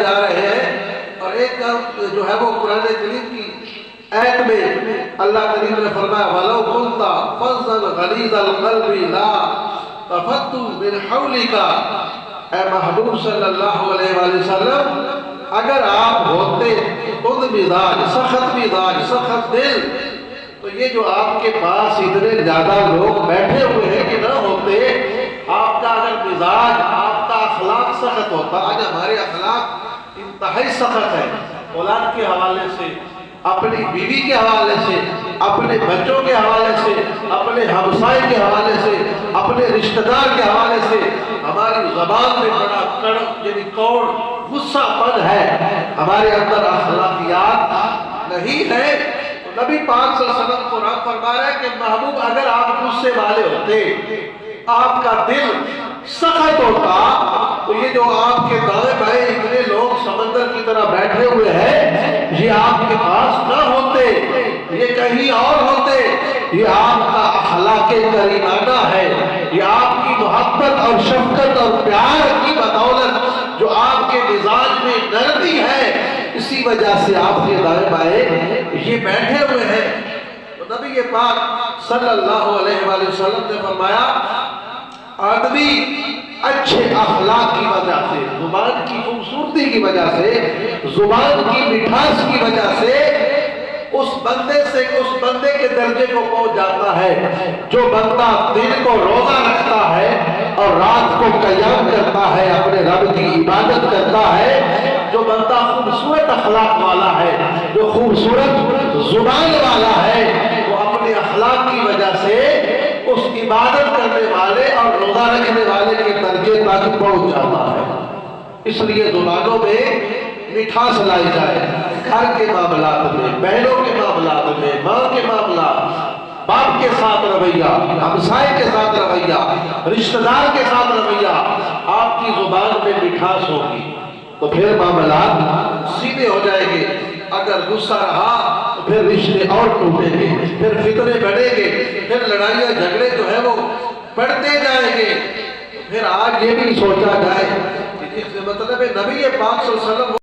جا رہے ہیں، اور ایک جو ہے وہ قرآن کریم کی آیت میں اللہ کریم نے فرمایا وَلَوْ كُنْتَ فَظًّا غَلِيظَ الْقَلْبِ لَانفَضُّوا مِنْ حَوْلِكَ، اے محبوب صلی اللہ علیہ وآلہ وسلم اگر آپ ہوتے تند مزاج، سخت مزاج، سخت دل، تو یہ جو آپ کے پاس اتنے زیادہ لوگ بیٹھے ہوئے ہیں کہ نہ ہوتے، آپ کا اگر مزاج، آپ کا اخلاق سخت ہوتا۔ آج ہمارے اخلاق انتہائی سخت ہے، اولاد کے حوالے سے، اپنی بیوی کے حوالے سے، اپنے بچوں کے حوالے سے، اپنے ہمسائے کے حوالے سے، اپنے رشتہ دار کے حوالے سے ہماری زبان میں بڑا کڑک یعنی کوڑ غصہ پن ہے، ہمارے اندر اخلاقیات نہیں ہے۔ تو نبی پاک صلی اللہ علیہ وسلم قرآن فرما رہا ہے کہ محبوب اگر آپ غصے والے ہوتے، آپ کا دل سخت ہوتا، تو یہ جو آپ کے دائیں بائیں اتنے لوگ سمندر کی طرح بیٹھے ہوئے ہیں، یہ آپ کے پاس نہ ہوتے، یہ کہیں اور ہوتے۔ یہ آپ کا اخلاق کریمانہ ہے، یہ آپ کی محبت اور شفقت اور پیار کی بدولت جو آپ کے مزاج میں نرمی ہے، اسی وجہ سے آپ کے دائیں بائیں یہ بیٹھے ہوئے ہیں۔ تو نبی پاک صلی اللہ علیہ وآلہ وسلم نے فرمایا آدمی اچھے اخلاق کی وجہ سے، زبان کی خوبصورتی کی وجہ سے، زبان کی مٹھاس کی وجہ سے اس بندے کے درجے کو پہنچ جاتا ہے جو بندہ دن کو روزہ رکھتا ہے اور رات کو قیام کرتا ہے، اپنے رب کی عبادت کرتا ہے، جو بندہ خوبصورت اخلاق والا ہے، جو خوبصورت زبان والا ہے، وہ اپنے اخلاق کی وجہ سے اس عبادت کرنے والے اور روزہ رکھنے والے کے درجے تک پہنچ جاتا ہے۔ اس لیے زبانوں میں مٹھاس لائی جائے، گھر کے معاملات میں، بہنوں کے معاملات میں، ماں کے معاملات، باپ کے ساتھ رویہ، ہمسائے کے ساتھ رویہ، رشتہ دار کے ساتھ رویہ، آپ کی زبان میں مٹھاس ہوگی تو پھر معاملات سیدھے ہو جائیں گے۔ اگر غصہ رہا تو پھر رشتے اور ٹوٹیں گے، پھر فتنے بڑھیں گے، پھر لڑائیاں جھگڑے جو ہیں وہ بڑھتے جائیں گے۔ پھر آج یہ بھی سوچا جائے کہ اس مطلب نبی پاک صلی اللہ علیہ وسلم